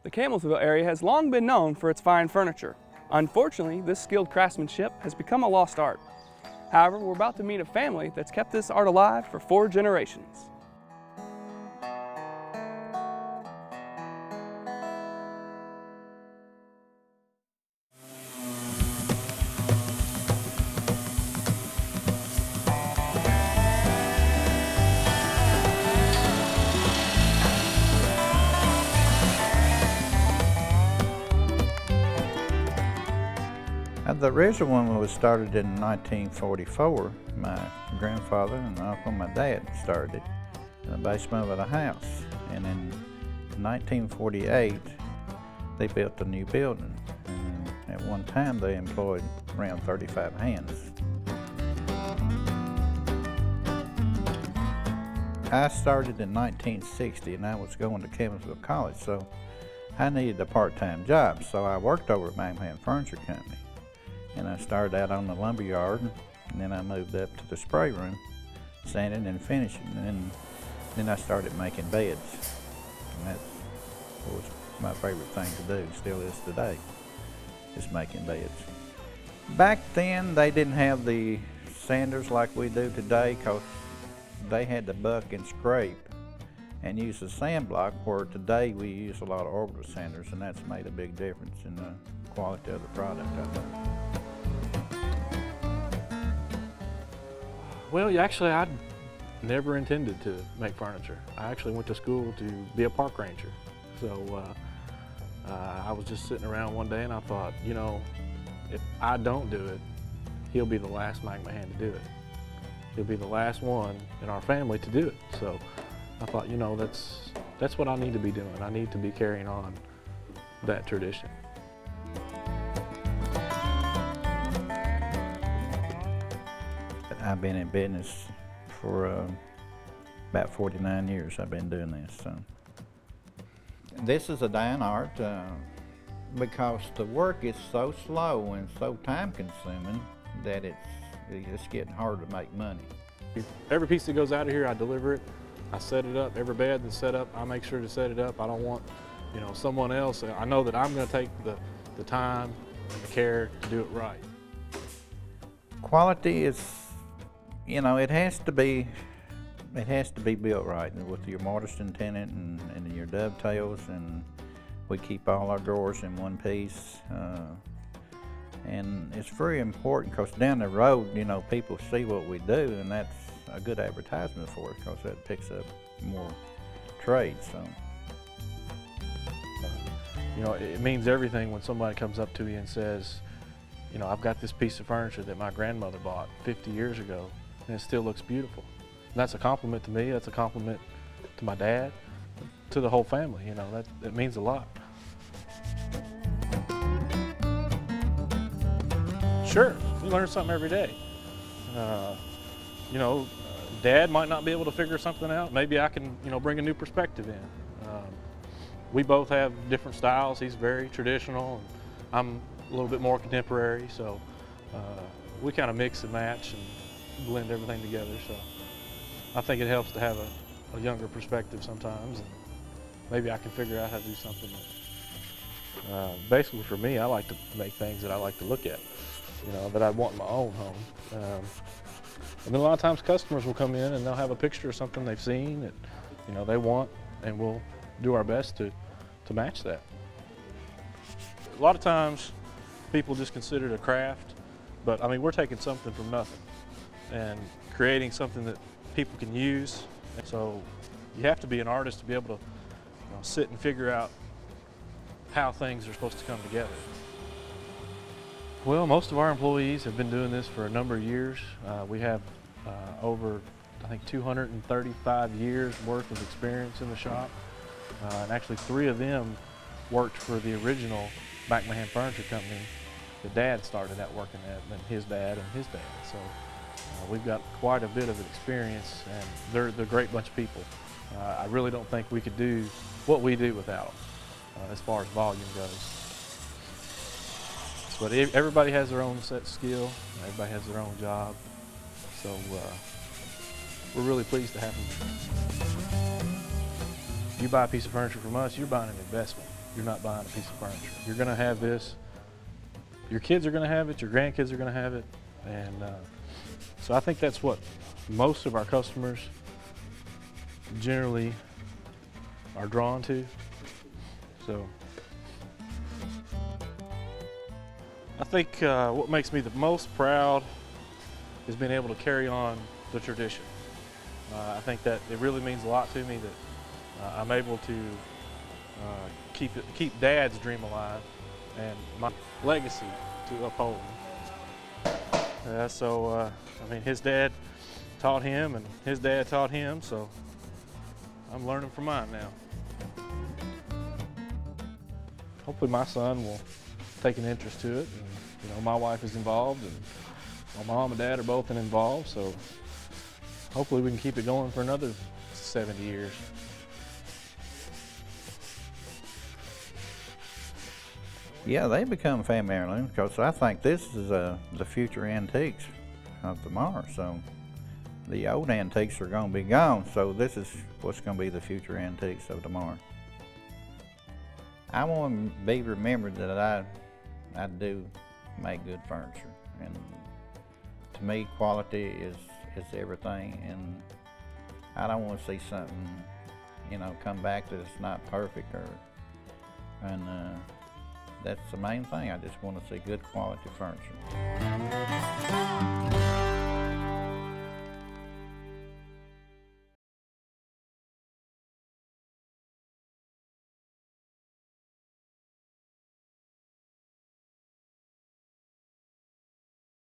The Campbellsville area has long been known for its fine furniture. Unfortunately, this skilled craftsmanship has become a lost art. However, we're about to meet a family that's kept this art alive for 4 generations. The original one was started in 1944. My grandfather and uncle, my dad started it in the basement of a house. And in 1948, they built a new building. And at one time, they employed around 35 hands. I started in 1960, and I was going to Campbellsville College, so I needed a part-time job. So I worked over at McMahan Furniture Company. And I started out on the lumber yard, and then I moved up to the spray room, sanding and finishing, and then I started making beds. And that was my favorite thing to do, still is today, is making beds. Back then, they didn't have the sanders like we do today, because they had to buck and scrape and use the sand block, where today we use a lot of orbital sanders, and that's made a big difference in the quality of the product, I think. Well, actually, I never intended to make furniture. I actually went to school to be a park ranger. So I was just sitting around one day and I thought, you know, if I don't do it, he'll be the last McMahan to do it. He'll be the last one in our family to do it. So I thought, you know, that's what I need to be doing. I need to be carrying on that tradition. I've been in business for about 49 years. I've been doing this. So. This is a dying art because the work is so slow and so time-consuming that it's getting hard to make money. Every piece that goes out of here, I deliver it. I set it up. Every bed that's set up, I make sure to set it up. I don't want, you know, someone else. I know that I'm going to take the time and the care to do it right. Quality is, you know, it has to be built right with your mortise and tenon and your dovetails, and we keep all our drawers in one piece. And it's very important because down the road, you know, people see what we do, and that's a good advertisement for it because that picks up more trade. So, you know, it means everything when somebody comes up to you and says, you know, I've got this piece of furniture that my grandmother bought 50 years ago, and it still looks beautiful. And that's a compliment to me. That's a compliment to my dad, to the whole family. You know, that means a lot. Sure, we learn something every day. You know, Dad might not be able to figure something out. Maybe I can, you know, bring a new perspective in. We both have different styles. He's very traditional, and I'm a little bit more contemporary. So we kind of mix and match and blend everything together. So I think it helps to have a younger perspective sometimes, and maybe I can figure out how to do something. Basically for me, I like to make things that I like to look at, you know, that I want in my own home. And then a lot of times customers will come in and they'll have a picture of something they've seen that, you know, they want, and we'll do our best to match that. A lot of times people just consider it a craft, but I mean, we're taking something from nothing and creating something that people can use. So you have to be an artist to be able to, you know, sit and figure out how things are supposed to come together. Well, most of our employees have been doing this for a number of years. We have over, I think, 235 years worth of experience in the shop. And actually 3 of them worked for the original McMahan Furniture Company that Dad started out working at, and his dad and his dad. So we've got quite a bit of experience, and they're a great bunch of people. I really don't think we could do what we do without them, as far as volume goes. But everybody has their own set skill, everybody has their own job, so we're really pleased to have them. You buy a piece of furniture from us, you're buying an investment. you're not buying a piece of furniture. You're gonna have this, your kids are gonna have it, your grandkids are gonna have it, and so I think that's what most of our customers generally are drawn to. So I think what makes me the most proud is being able to carry on the tradition. I think that it really means a lot to me that I'm able to keep Dad's dream alive and my legacy to uphold. I mean, his dad taught him and his dad taught him, so I'm learning from mine now. Hopefully my son will take an interest to it. And, you know, my wife is involved and my mom and dad are both involved, so hopefully we can keep it going for another 70 years. Yeah, they become family heirlooms because I think this is the future antiques of tomorrow. So the old antiques are going to be gone, so this is what's going to be the future antiques of tomorrow. I want to be remembered that I do make good furniture, and to me quality is everything, and I don't want to see something, you know, come back that it's not perfect, and that's the main thing. I just want to see good quality furniture.